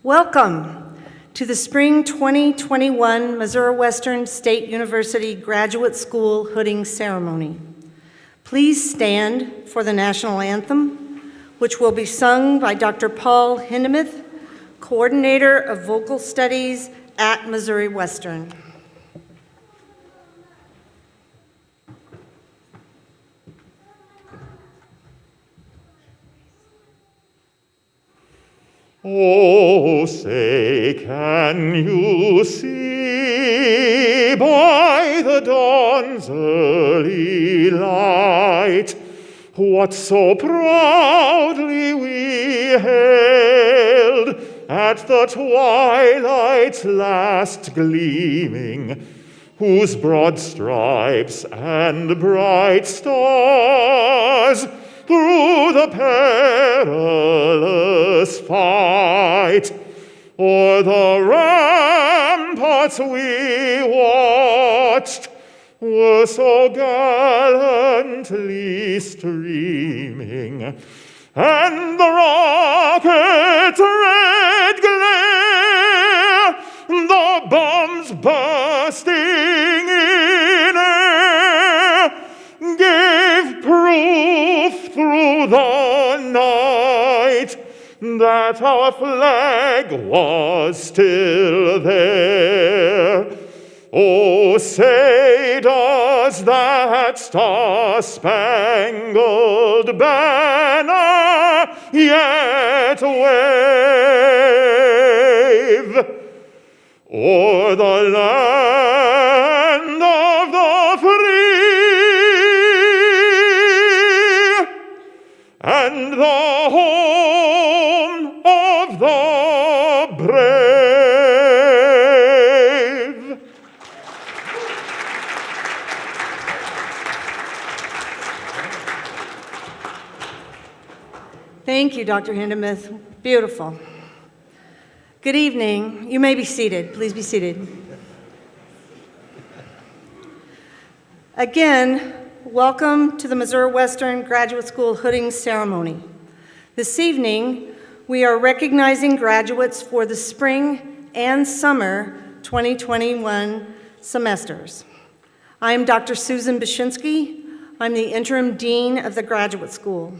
Welcome to the Spring 2021 Missouri Western State University Graduate School Hooding Ceremony. Please stand for the national anthem, which will be sung by Dr. Paul Hindemith, Coordinator of Vocal Studies at Missouri Western. Oh, say, can you see by the dawn's early light what so proudly we hailed at the twilight's last gleaming, whose broad stripes and bright stars through the perilous fight o'er the ramparts we watched were so gallantly streaming, and the rocket's red glare, the bombs bursting in air, gave proof through the night that our flag was still there. Oh, say, does that star-spangled banner yet wave o'er the land of the free and the home of the brave? Thank you, Dr. Hindemith. Beautiful. Good evening. You may be seated. Please be seated. Again, welcome to the Missouri Western Graduate School Hooding Ceremony. This evening, we are recognizing graduates for the spring and summer 2021 semesters. I am Dr. Susan Bashinsky. I'm the interim dean of the graduate school.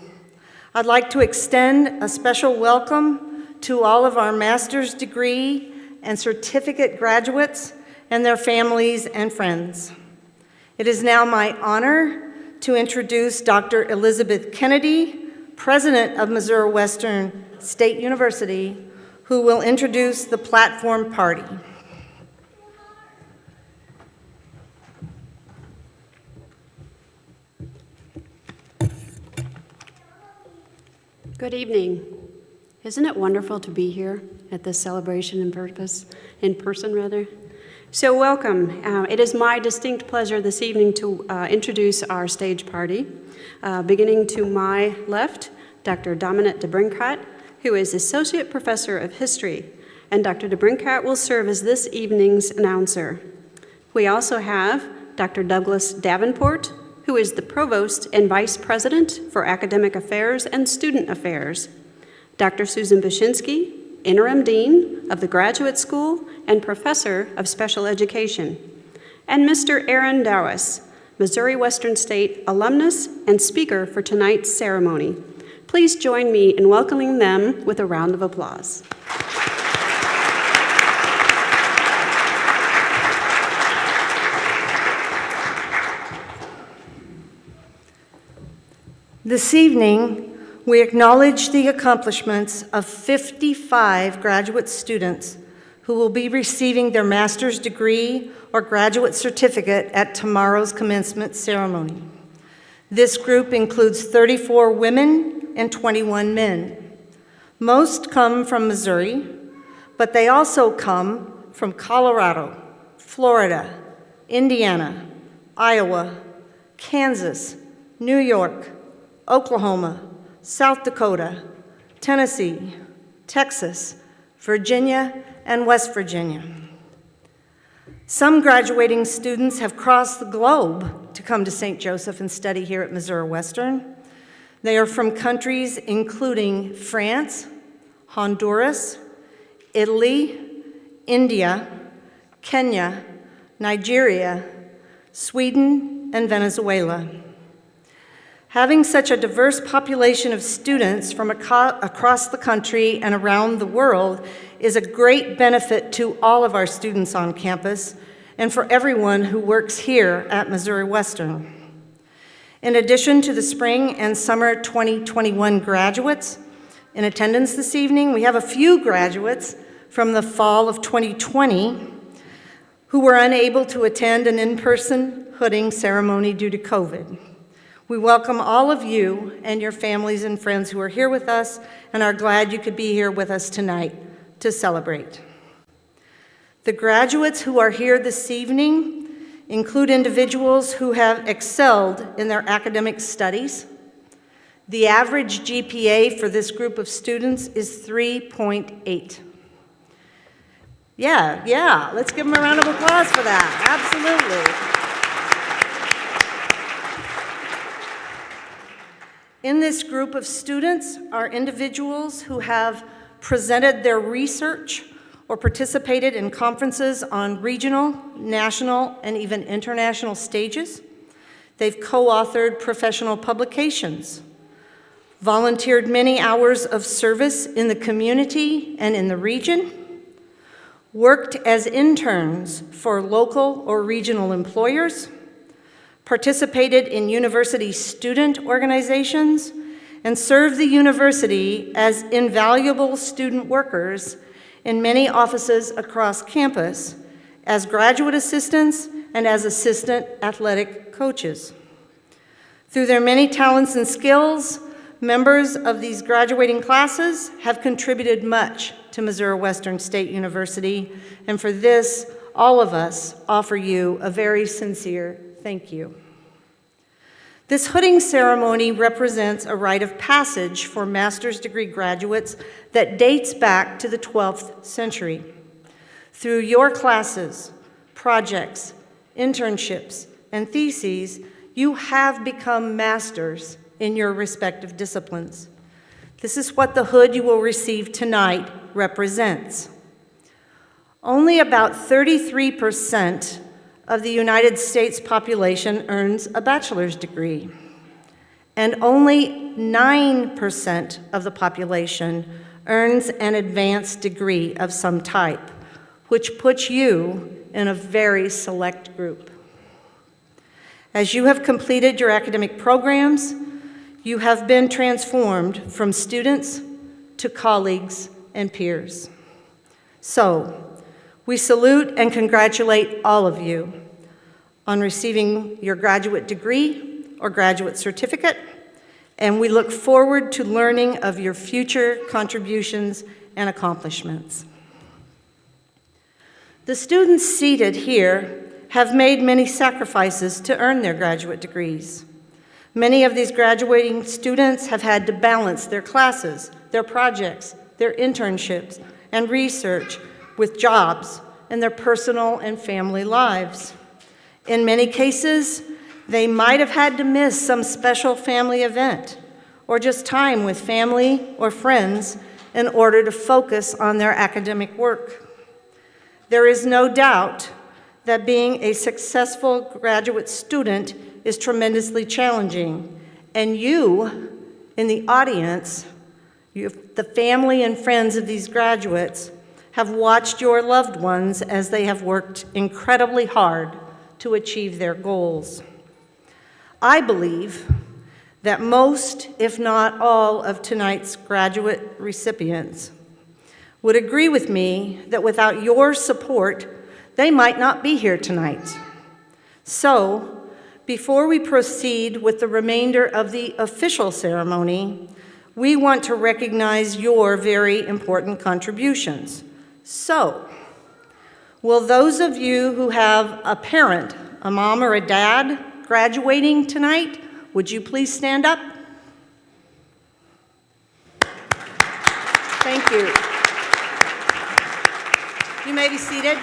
I'd like to extend a special welcome to all of our master's degree and certificate graduates and their families and friends. It is now my honor to introduce Dr. Elizabeth Kennedy, President of Missouri Western State University, who will introduce the platform party. Good evening. Isn't it wonderful to be here at this celebration in person? So welcome. It is my distinct pleasure this evening to introduce our stage party. Beginning to my left, Dr. Dominic DeBrincat, who is Associate Professor of History, and Dr. DeBrincat will serve as this evening's announcer. We also have Dr. Douglas Davenport, who is the Provost and Vice President for Academic Affairs and Student Affairs, Dr. Susan Bashinsky, Interim Dean of the Graduate School and Professor of Special Education, and Mr. Aaron Dowis, Missouri Western State alumnus and speaker for tonight's ceremony. Please join me in welcoming them with a round of applause. This evening, we acknowledge the accomplishments of 55 graduate students who will be receiving their master's degree or graduate certificate at tomorrow's commencement ceremony. This group includes 34 women and 21 men. Most come from Missouri, but they also come from Colorado, Florida, Indiana, Iowa, Kansas, New York, Oklahoma, South Dakota, Tennessee, Texas, Virginia, and West Virginia. Some graduating students have crossed the globe to come to St. Joseph and study here at Missouri Western. They are from countries including France, Honduras, Italy, India, Kenya, Nigeria, Sweden, and Venezuela. Having such a diverse population of students from across the country and around the world is a great benefit to all of our students on campus and for everyone who works here at Missouri Western. In addition to the spring and summer 2021 graduates in attendance this evening, we have a few graduates from the fall of 2020 who were unable to attend an in-person hooding ceremony due to COVID. We welcome all of you and your families and friends who are here with us and are glad you could be here with us tonight to celebrate. The graduates who are here this evening include individuals who have excelled in their academic studies. The average GPA for this group of students is 3.8. Yeah, let's give them a round of applause for that, absolutely. In this group of students are individuals who have presented their research or participated in conferences on regional, national, and even international stages. They've co-authored professional publications, volunteered many hours of service in the community and in the region, worked as interns for local or regional employers, participated in university student organizations, and served the university as invaluable student workers in many offices across campus as graduate assistants and as assistant athletic coaches. Through their many talents and skills, members of these graduating classes have contributed much to Missouri Western State University, and for this, all of us offer you a very sincere thank you. This hooding ceremony represents a rite of passage for master's degree graduates that dates back to the 12th century. Through your classes, projects, internships, and theses, you have become masters in your respective disciplines. This is what the hood you will receive tonight represents. Only about 33% of the United States population earns a bachelor's degree, and only 9% of the population earns an advanced degree of some type, which puts you in a very select group. As you have completed your academic programs, you have been transformed from students to colleagues and peers. So, we salute and congratulate all of you on receiving your graduate degree or graduate certificate, and we look forward to learning of your future contributions and accomplishments. The students seated here have made many sacrifices to earn their graduate degrees. Many of these graduating students have had to balance their classes, their projects, their internships, and research with jobs and their personal and family lives. In many cases, they might have had to miss some special family event or just time with family or friends in order to focus on their academic work. There is no doubt that being a successful graduate student is tremendously challenging, and you, in the audience, the family and friends of these graduates, have watched your loved ones as they have worked incredibly hard to achieve their goals. I believe that most, if not all, of tonight's graduate recipients would agree with me that without your support, they might not be here tonight. So, before we proceed with the remainder of the official ceremony, we want to recognize your very important contributions. So, will those of you who have a parent, a mom or a dad, graduating tonight, would you please stand up? Thank you. You may be seated.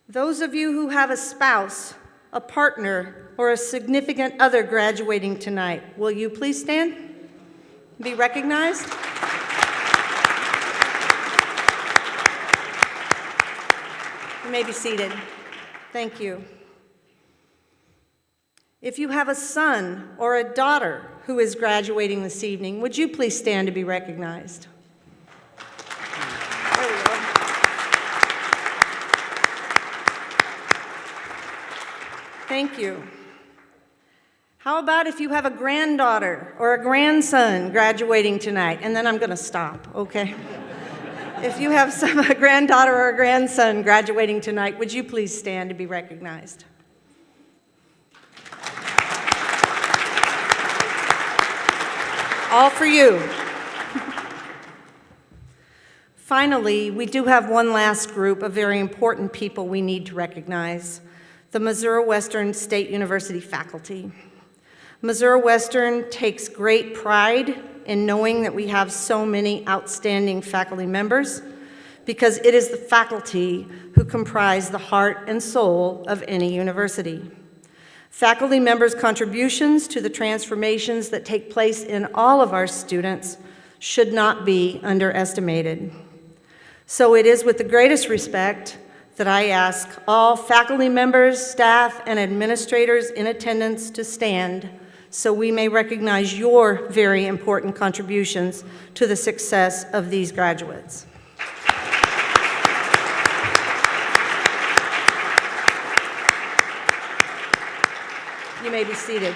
Those of you who have a spouse, a partner, or a significant other graduating tonight, will you please stand? Be recognized? may be seated. Thank you. If you have a son or a daughter who is graduating this evening, would you please stand to be recognized? There we go. Thank you. How about if you have a granddaughter or a grandson graduating tonight? And then I'm going to stop, okay? If you have a granddaughter or a grandson graduating tonight, would you please stand to be recognized? All for you. Finally, we do have one last group of very important people we need to recognize: the Missouri Western State University faculty. Missouri Western takes great pride in knowing that we have so many outstanding faculty members, because it is the faculty who comprise the heart and soul of any university. Faculty members' contributions to the transformations that take place in all of our students should not be underestimated. So it is with the greatest respect that I ask all faculty members, staff, and administrators in attendance to stand so we may recognize your very important contributions to the success of these graduates. You may be seated.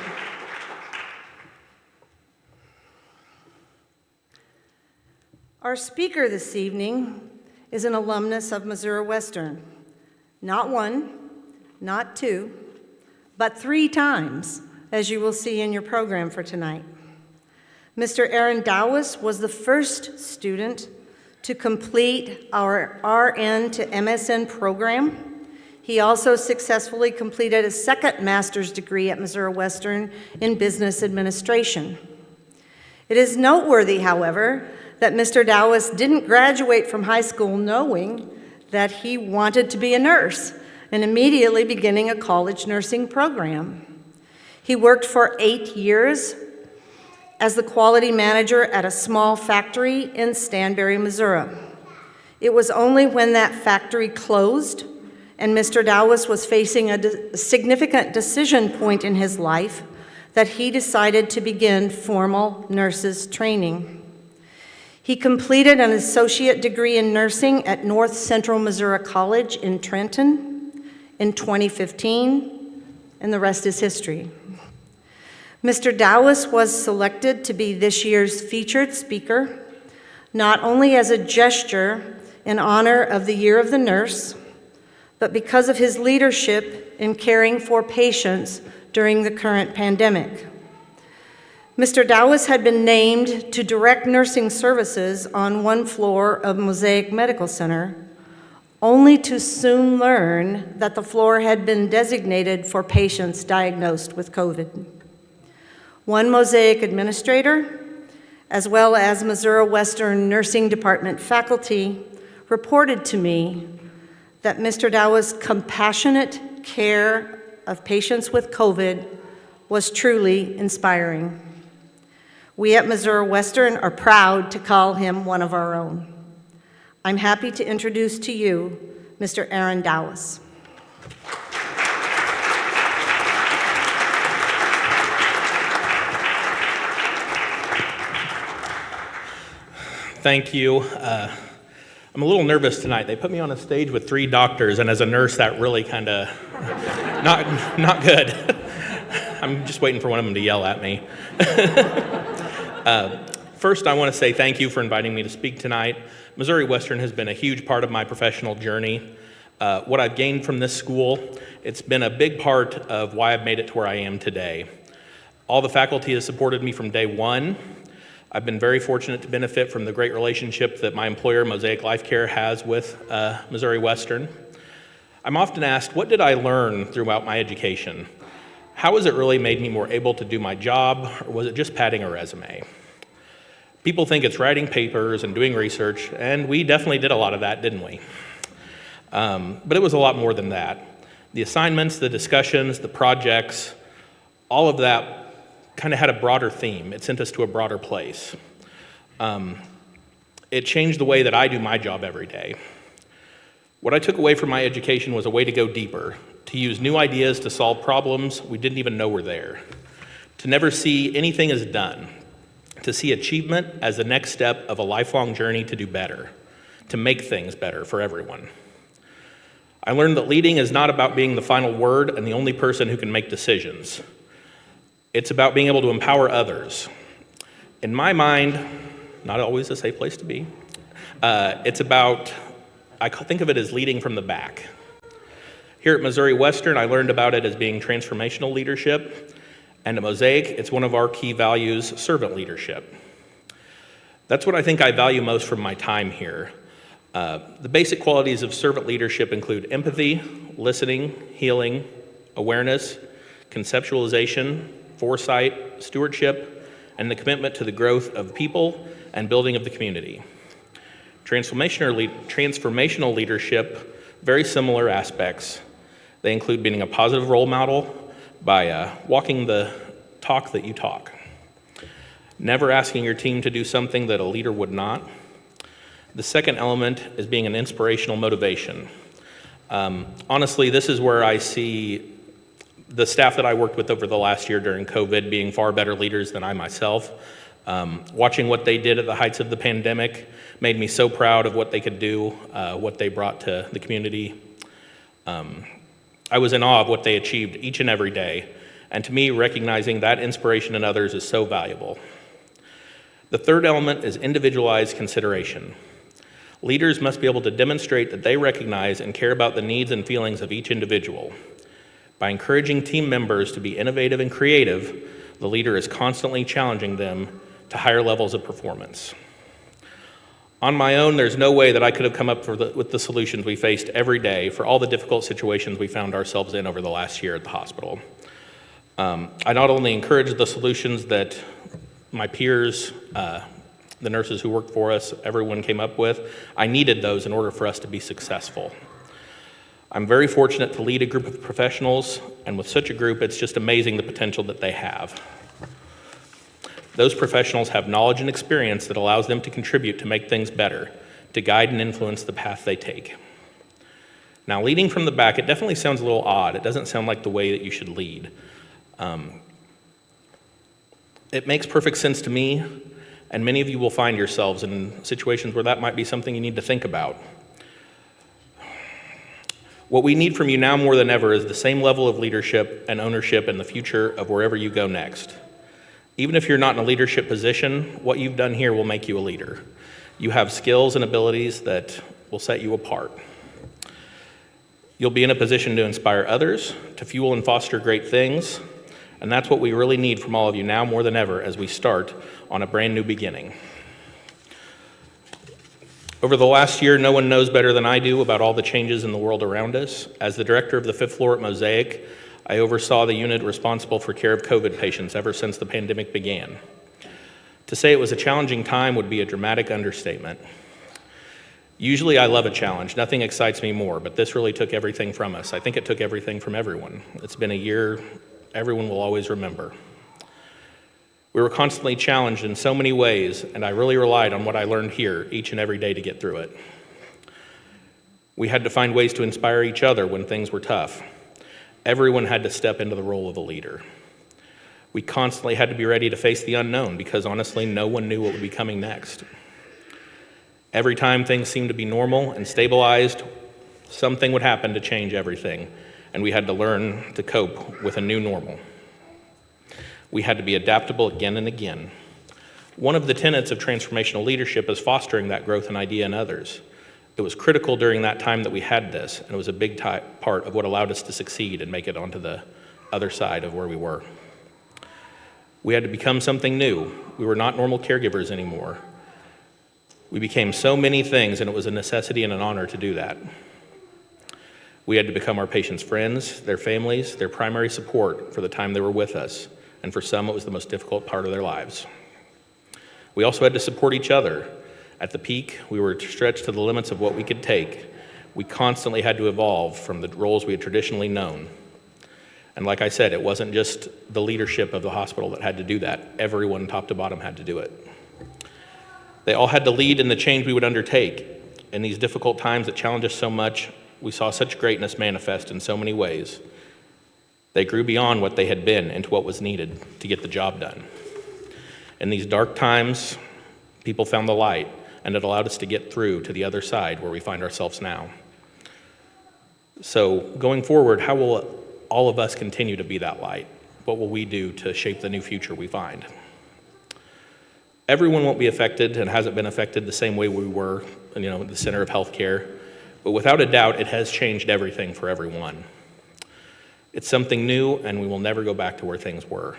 Our speaker this evening is an alumnus of Missouri Western. Not one, not two, but 3 times, as you will see in your program for tonight. Mr. Aaron Dowis was the first student to complete our RN to MSN program. He also successfully completed a second master's degree at Missouri Western in business administration. It is noteworthy, however, that Mr. Dowis didn't graduate from high school knowing that he wanted to be a nurse and immediately beginning a college nursing program. He worked for 8 years as the quality manager at a small factory in Stanberry, Missouri. It was only when that factory closed and Mr. Dowis was facing a significant decision point in his life that he decided to begin formal nurses training. He completed an associate degree in nursing at North Central Missouri College in Trenton in 2015, and the rest is history. Mr. Dowis was selected to be this year's featured speaker, not only as a gesture in honor of the Year of the Nurse, but because of his leadership in caring for patients during the current pandemic. Mr. Dowis had been named to direct nursing services on one floor of Mosaic Medical Center, only to soon learn that the floor had been designated for patients diagnosed with COVID. One Mosaic administrator, as well as Missouri Western Nursing Department faculty, reported to me that Mr. Dowis' compassionate care of patients with COVID was truly inspiring. We at Missouri Western are proud to call him one of our own. I'm happy to introduce to you Mr. Aaron Dowis. Thank you. I'm a little nervous tonight. They put me on a stage with 3 doctors, and as a nurse, that really kind of not good. I'm just waiting for one of them to yell at me. First, I want to say thank you for inviting me to speak tonight. Missouri Western has been a huge part of my professional journey. What I've gained from this school, it's been a big part of why I've made it to where I am today. All the faculty has supported me from day one. I've been very fortunate to benefit from the great relationship that my employer, Mosaic Life Care, has with Missouri Western. I'm often asked, what did I learn throughout my education? How has it really made me more able to do my job, or was it just padding a resume? People think it's writing papers and doing research, and we definitely did a lot of that, didn't we? But it was a lot more than that. The assignments, the discussions, the projects, all of that kind of had a broader theme. It sent us to a broader place. It changed the way that I do my job every day. What I took away from my education was a way to go deeper, to use new ideas to solve problems we didn't even know were there, to never see anything as done, to see achievement as the next step of a lifelong journey to do better, to make things better for everyone. I learned that leading is not about being the final word and the only person who can make decisions. It's about being able to empower others. In my mind, not always a safe place to be, it's about, I think of it as leading from the back. Here at Missouri Western, I learned about it as being transformational leadership, and at Mosaic, it's one of our key values, servant leadership. That's what I think I value most from my time here. The basic qualities of servant leadership include empathy, listening, healing, awareness, conceptualization, foresight, stewardship, and the commitment to the growth of people and building of the community. Transformational leadership, very similar aspects. They include being a positive role model by walking the talk that you talk. Never asking your team to do something that a leader would not. The second element is being an inspirational motivation. Honestly, this is where I see the staff that I worked with over the last year during COVID being far better leaders than I myself. Watching what they did at the heights of the pandemic made me so proud of what they could do, what they brought to the community. I was in awe of what they achieved each and every day. And to me, recognizing that inspiration in others is so valuable. The third element is individualized consideration. Leaders must be able to demonstrate that they recognize and care about the needs and feelings of each individual. By encouraging team members to be innovative and creative, the leader is constantly challenging them to higher levels of performance. On my own, there's no way that I could have come up with the solutions we faced every day for all the difficult situations we found ourselves in over the last year at the hospital. I not only encouraged the solutions that my peers, the nurses who worked for us, everyone came up with, I needed those in order for us to be successful. I'm very fortunate to lead a group of professionals, and with such a group, it's just amazing the potential that they have. Those professionals have knowledge and experience that allows them to contribute to make things better, to guide and influence the path they take. Now, leading from the back, it definitely sounds a little odd. It doesn't sound like the way that you should lead. It makes perfect sense to me, and many of you will find yourselves in situations where that might be something you need to think about. What we need from you now more than ever is the same level of leadership and ownership in the future of wherever you go next. Even if you're not in a leadership position, what you've done here will make you a leader. You have skills and abilities that will set you apart. You'll be in a position to inspire others, to fuel and foster great things, and that's what we really need from all of you now more than ever as we start on a brand new beginning. Over the last year, no one knows better than I do about all the changes in the world around us. As the director of the 5th floor at Mosaic, I oversaw the unit responsible for care of COVID patients ever since the pandemic began. To say it was a challenging time would be a dramatic understatement. Usually I love a challenge. Nothing excites me more, but this really took everything from us. I think it took everything from everyone. It's been a year everyone will always remember. We were constantly challenged in so many ways, and I really relied on what I learned here each and every day to get through it. We had to find ways to inspire each other when things were tough. Everyone had to step into the role of a leader. We constantly had to be ready to face the unknown because honestly, no one knew what would be coming next. Every time things seemed to be normal and stabilized, something would happen to change everything, and we had to learn to cope with a new normal. We had to be adaptable again and again. One of the tenets of transformational leadership is fostering that growth and idea in others. It was critical during that time that we had this, and it was a big part of what allowed us to succeed and make it onto the other side of where we were. We had to become something new. We were not normal caregivers anymore. We became so many things, and it was a necessity and an honor to do that. We had to become our patients' friends, their families, their primary support for the time they were with us, and for some, it was the most difficult part of their lives. We also had to support each other. At the peak, we were stretched to the limits of what we could take. We constantly had to evolve from the roles we had traditionally known. And like I said, it wasn't just the leadership of the hospital that had to do that. Everyone, top to bottom, had to do it. They all had to lead in the change we would undertake. In these difficult times that challenge us so much, we saw such greatness manifest in so many ways. They grew beyond what they had been into what was needed to get the job done. In these dark times, people found the light, and it allowed us to get through to the other side where we find ourselves now. So going forward, how will all of us continue to be that light? What will we do to shape the new future we find? Everyone won't be affected and hasn't been affected the same way we were, at the center of healthcare, but without a doubt, it has changed everything for everyone. It's something new, and we will never go back to where things were.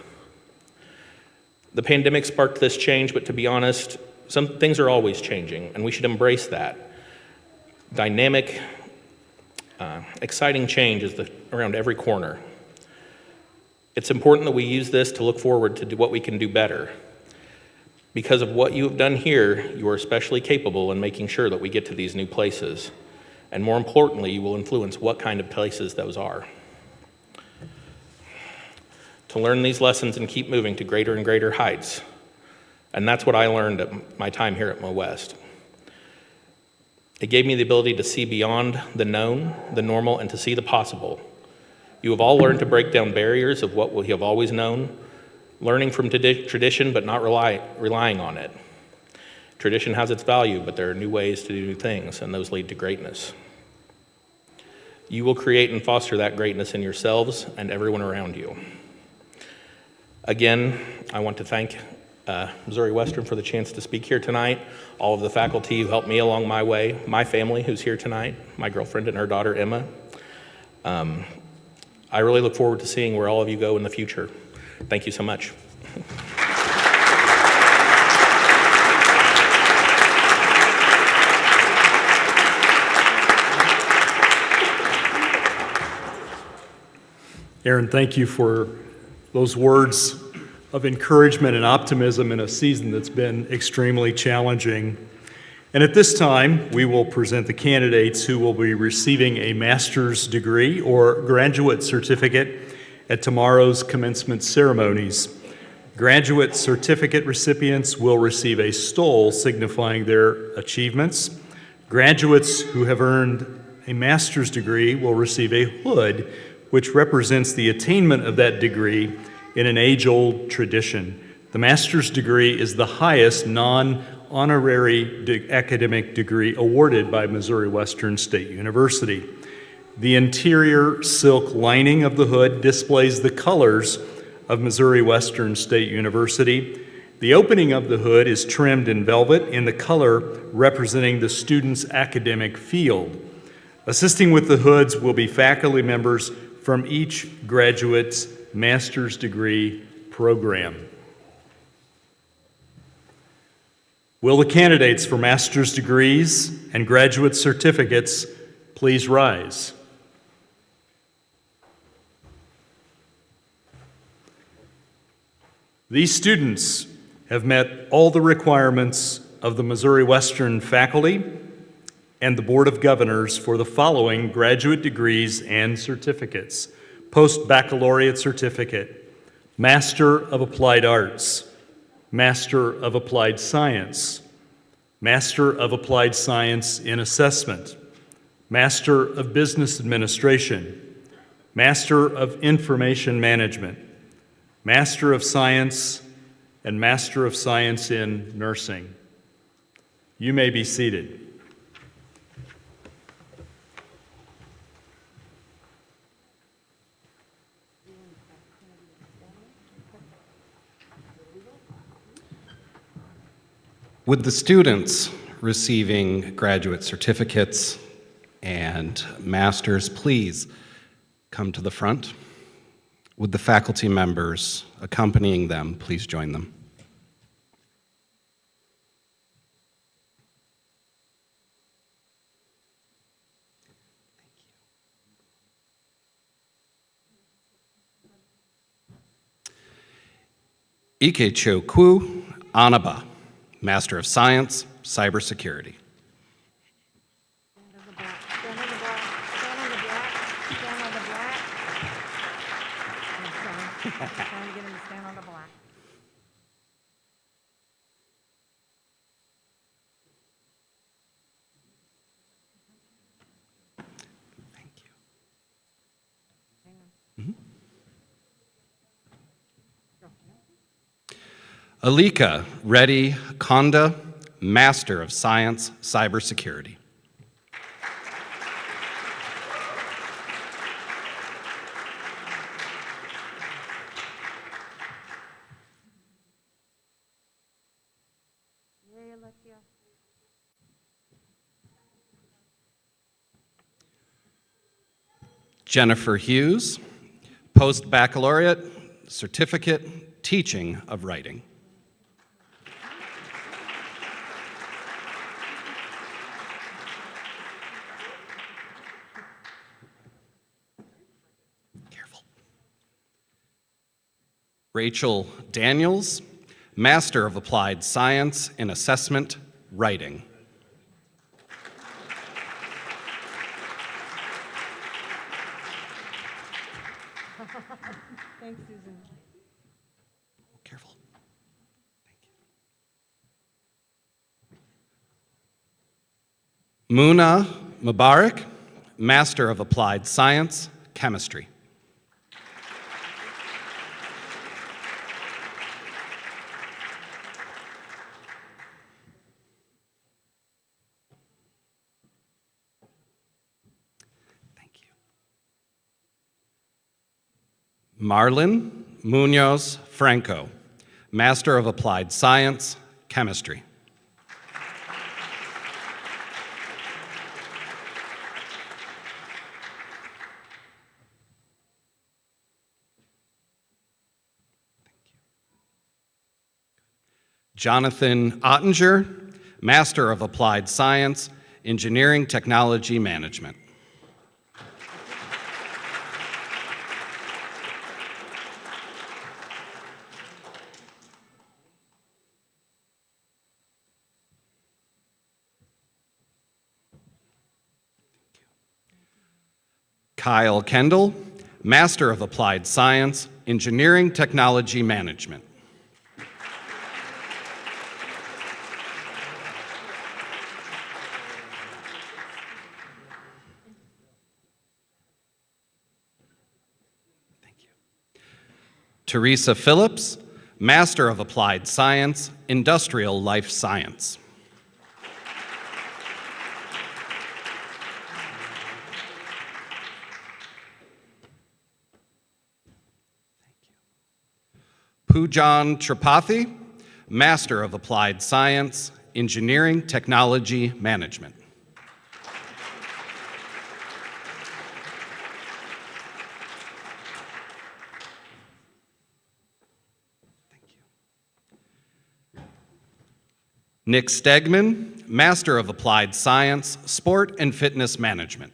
The pandemic sparked this change, but to be honest, some things are always changing, and we should embrace that. Dynamic, exciting change is around every corner. It's important that we use this to look forward to do what we can do better. Because of what you have done here, you are especially capable in making sure that we get to these new places. And more importantly, you will influence what kind of places those are. To learn these lessons and keep moving to greater and greater heights. And that's what I learned at my time here at MWest. It gave me the ability to see beyond the known, the normal, and to see the possible. You have all learned to break down barriers of what we have always known, learning from tradition but not relying on it. Tradition has its value, but there are new ways to do new things, and those lead to greatness. You will create and foster that greatness in yourselves and everyone around you. Again, I want to thank Missouri Western for the chance to speak here tonight, all of the faculty who helped me along my way, my family who's here tonight, my girlfriend and her daughter, Emma. I really look forward to seeing where all of you go in the future. Thank you so much. Aaron, thank you for those words of encouragement and optimism in a season that's been extremely challenging. And at this time, we will present the candidates who will be receiving a master's degree or graduate certificate at tomorrow's commencement ceremonies. Graduate certificate recipients will receive a stole signifying their achievements. Graduates who have earned a master's degree will receive a hood, which represents the attainment of that degree in an age-old tradition. The master's degree is the highest non-honorary academic degree awarded by Missouri Western State University. The interior silk lining of the hood displays the colors of Missouri Western State University. The opening of the hood is trimmed in velvet in the color representing the student's academic field. Assisting with the hoods will be faculty members from each graduate's master's degree program. Will the candidates for master's degrees and graduate certificates please rise? These students have met all the requirements of the Missouri Western faculty and the Board of Governors for the following graduate degrees and certificates: post-baccalaureate certificate, Master of Applied Arts, Master of Applied Science, Master of Applied Science in Assessment, Master of Business Administration, Master of Information Management, Master of Science, and Master of Science in Nursing. You may be seated. Would the students receiving graduate certificates and masters please come to the front? Would the faculty members accompanying them please join them? Ike Cho Kwu Anaba, Master of Science, Cybersecurity. Alika Reddy Konda, Master of Science, Cybersecurity. Jennifer Hughes, Post-Baccalaureate Certificate, Teaching of Writing. Careful. Rachel Daniels, Master of Applied Science in Assessment, Writing. Thanks, Susan. Careful. Thank you. Muna Mubarak, Master of Applied Science, Chemistry. Thank you. Marlon Munoz Franco, Master of Applied Science, Chemistry. Jonathan Ottinger, Master of Applied Science, Engineering Technology Management. Kyle Kendall, Master of Applied Science, Engineering Technology Management. Thank you. Teresa Phillips, Master of Applied Science, Industrial Life Science. Poojan Tripathi, Master of Applied Science, Engineering Technology Management. Thank you. Nick Stegman, Master of Applied Science, Sport and Fitness Management.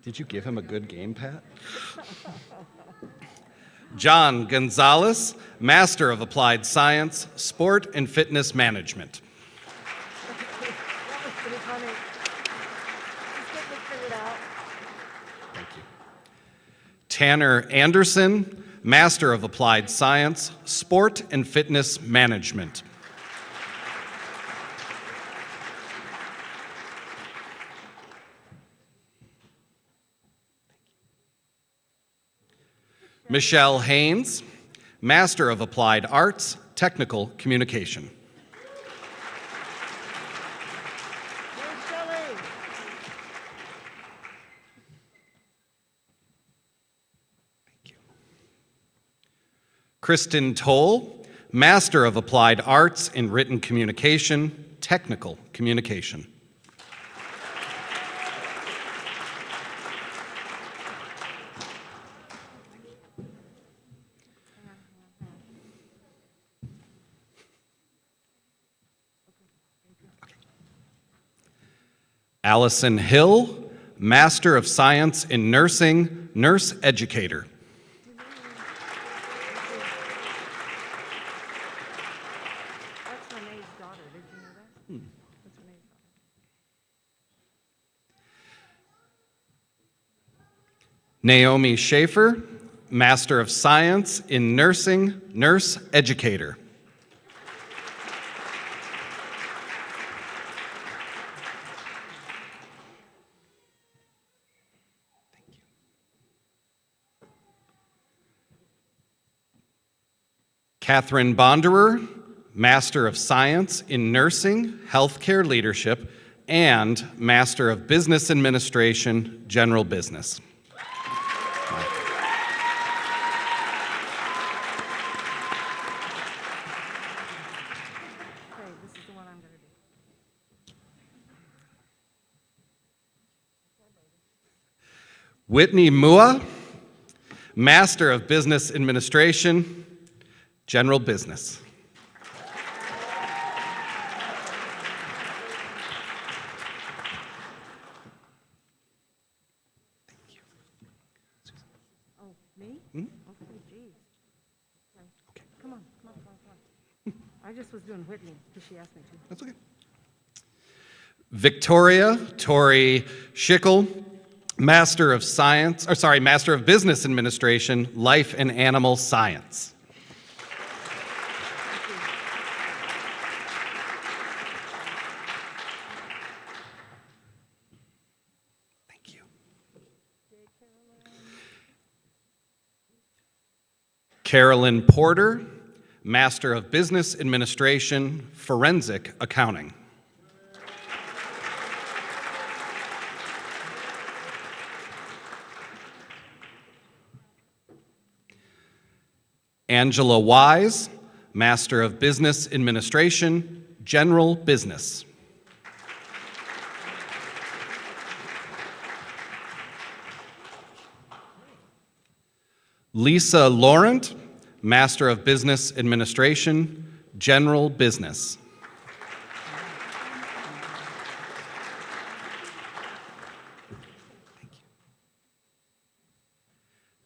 Did you give him a good game, Pat? John Gonzalez, Master of Applied Science, Sport and Fitness Management. That was pretty funny. Just get this figured out. Thank you. Tanner Anderson, Master of Applied Science, Sport and Fitness Management. Michelle Haynes, Master of Applied Arts, Technical Communication. Here's Shelley. Thank you. Kristen Toll, Master of Applied Arts in Written Communication, Technical Communication. Allison Hill, Master of Science in Nursing, Nurse Educator. That's Renee's daughter. Did you know that? That's Renee's daughter. Naomi Schaefer, Master of Science in Nursing, Nurse Educator. Catherine Bonderer, Master of Science in Nursing, Healthcare Leadership, and Master of Business Administration, General Business. Okay, this is the one I'm going to do. Whitney Mua, Master of Business Administration, General Business. Oh, me? Okay, geez. Okay. Come on. I just was doing Whitney because she asked me to. That's okay. Victoria Tori Schickel, Master of Business Administration, Life and Animal Science. Thank you. Carolyn Porter, Master of Business Administration, Forensic Accounting. Angela Wise, Master of Business Administration, General Business. Lisa Laurent, Master of Business Administration, General Business.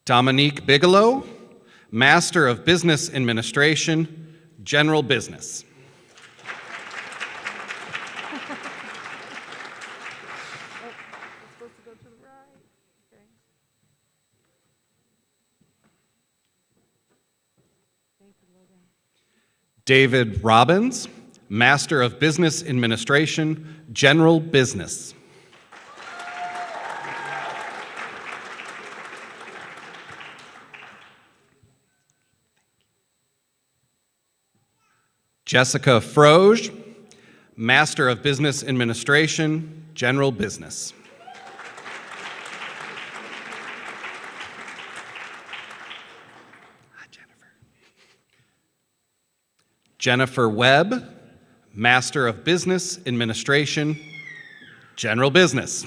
Dominique Bigelow, Master of Business Administration, General Business. Supposed to go to the right. Okay. Thank you, Logan. David Robbins, Master of Business Administration, General Business. Jessica Froge, Master of Business Administration, General Business. Hi, Jennifer. Jennifer Webb, Master of Business Administration, General Business.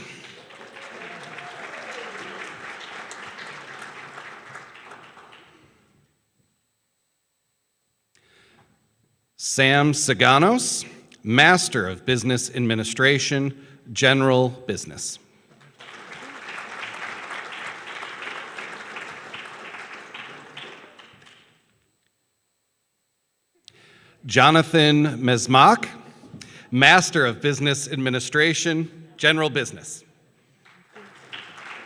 Sam Saganos, Master of Business Administration, General Business. Jonathan Mesmak, Master of Business Administration, General Business. I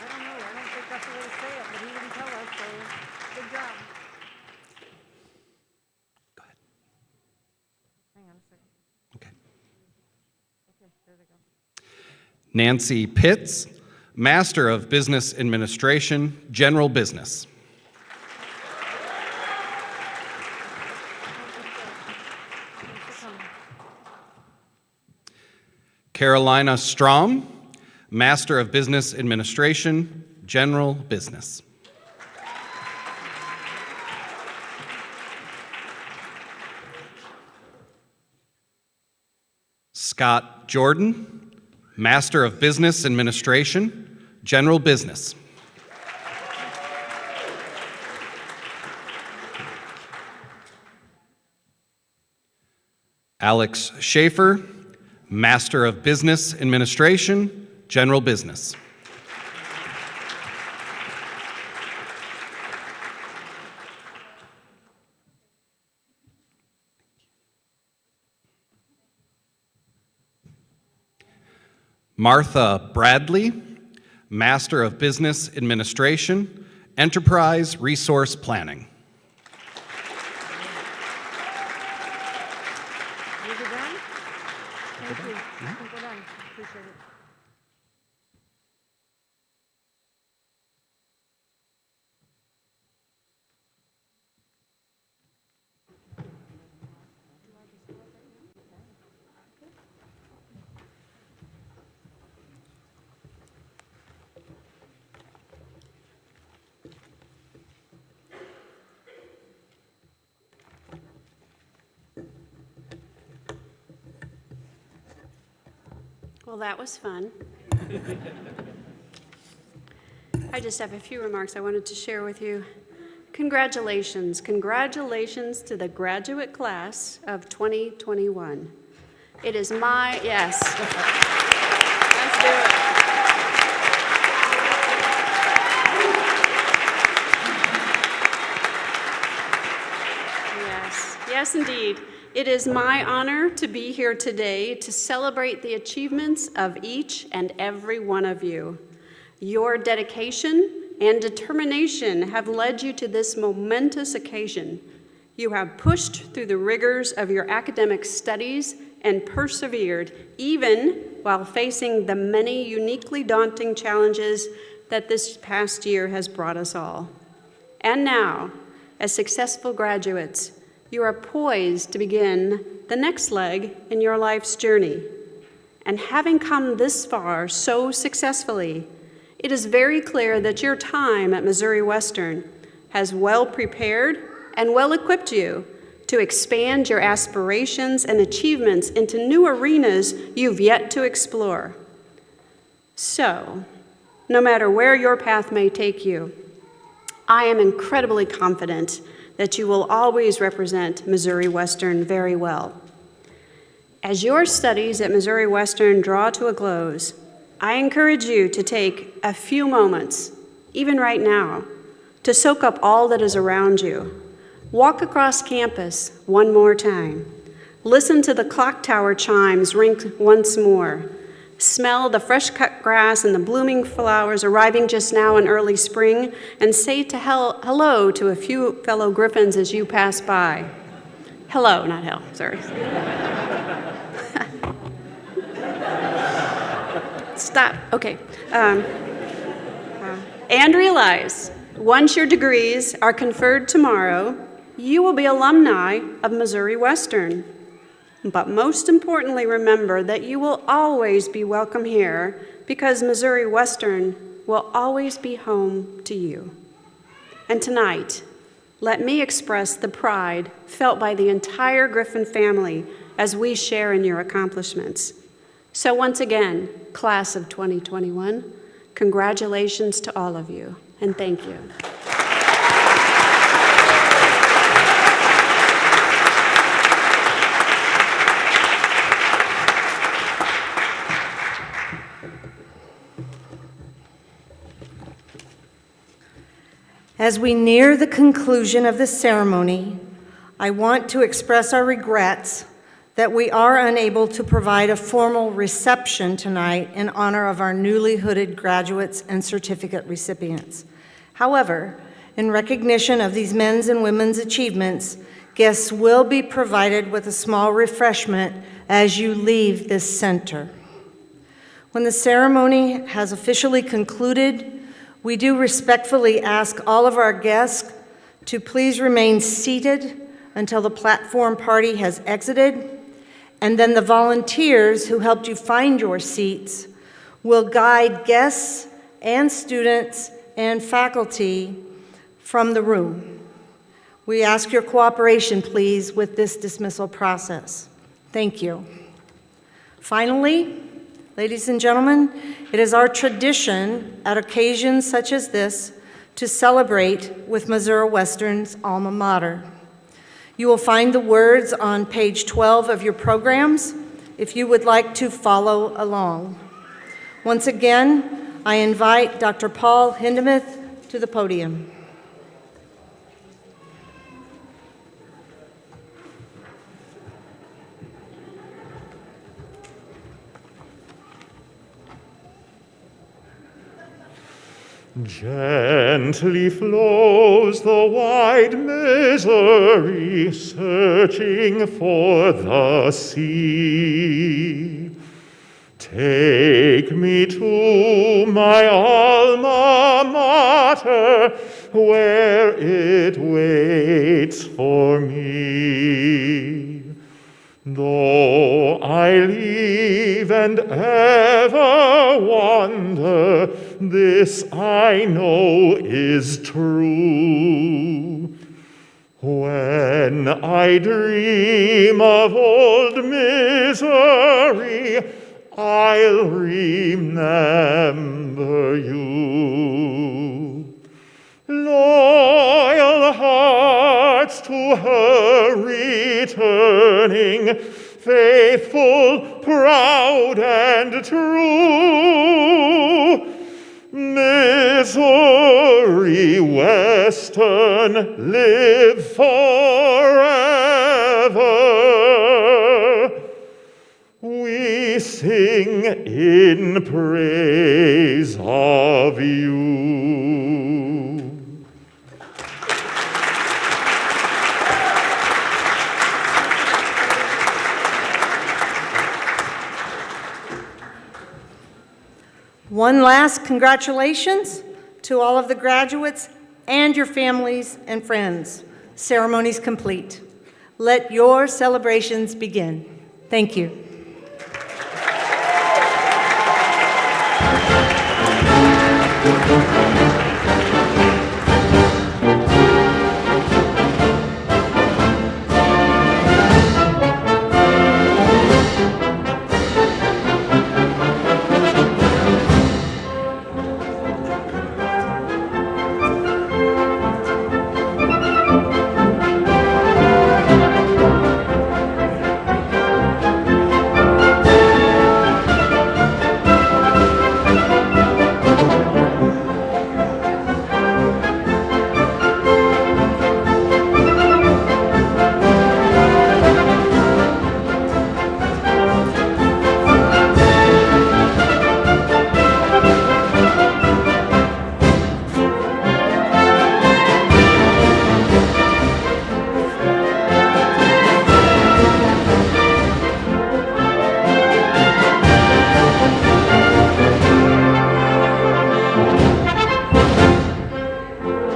don't know. I don't think that's the way to say it, but he didn't tell us, so good job. Go ahead. Hang on a second. Okay. Okay, there they go. Nancy Pitts, Master of Business Administration, General Business. Carolina Strom, Master of Business Administration, General Business. Scott Jordan, Master of Business Administration, General Business. Alex Schaefer, Master of Business Administration, General Business. Martha Bradley, Master of Business Administration, Enterprise Resource Planning. Is it done? Thank you. I think we're done. Appreciate it. Well, that was fun. I just have a few remarks I wanted to share with you. Congratulations. Congratulations to the graduate class of 2021. It is my, yes. Let's do it. Yes, indeed. It is my honor to be here today to celebrate the achievements of each and every one of you. Your dedication and determination have led you to this momentous occasion. You have pushed through the rigors of your academic studies and persevered, even while facing the many uniquely daunting challenges that this past year has brought us all. And now, as successful graduates, you are poised to begin the next leg in your life's journey. And having come this far so successfully, it is very clear that your time at Missouri Western has well prepared and well equipped you to expand your aspirations and achievements into new arenas you've yet to explore. So, no matter where your path may take you, I am incredibly confident that you will always represent Missouri Western very well. As your studies at Missouri Western draw to a close, I encourage you to take a few moments, even right now, to soak up all that is around you. Walk across campus one more time. Listen to the clock tower chimes ring once more. Smell the fresh-cut grass and the blooming flowers arriving just now in early spring, and say hello to a few fellow Griffins as you pass by. Hello, not hell, sorry. Stop, okay. And realize, once your degrees are conferred tomorrow, you will be alumni of Missouri Western. But most importantly, remember that you will always be welcome here because Missouri Western will always be home to you. And tonight, let me express the pride felt by the entire Griffin family as we share in your accomplishments. So once again, class of 2021, congratulations to all of you, and thank you. As we near the conclusion of this ceremony, I want to express our regrets that we are unable to provide a formal reception tonight in honor of our newly hooded graduates and certificate recipients. However, in recognition of these men's and women's achievements, guests will be provided with a small refreshment as you leave this center. When the ceremony has officially concluded, we do respectfully ask all of our guests to please remain seated until the platform party has exited, and then the volunteers who helped you find your seats will guide guests and students and faculty from the room. We ask your cooperation, please, with this dismissal process. Thank you. Finally, ladies and gentlemen, it is our tradition at occasions such as this to celebrate with Missouri Western's alma mater. You will find the words on page 12 of your programs if you would like to follow along. Once again, I invite Dr. Paul Hindemith to the podium. Gently flows the wide Missouri, searching for the sea. Take me to my alma mater, where it waits for me. Though I leave and ever wander, this I know is true. When I dream of old Missouri, I'll remember you. Loyal hearts to her returning, faithful, proud, and true. Missouri Western, live forever. We sing in praise of you. One last congratulations to all of the graduates and your families and friends. Ceremony's complete. Let your celebrations begin. Thank you.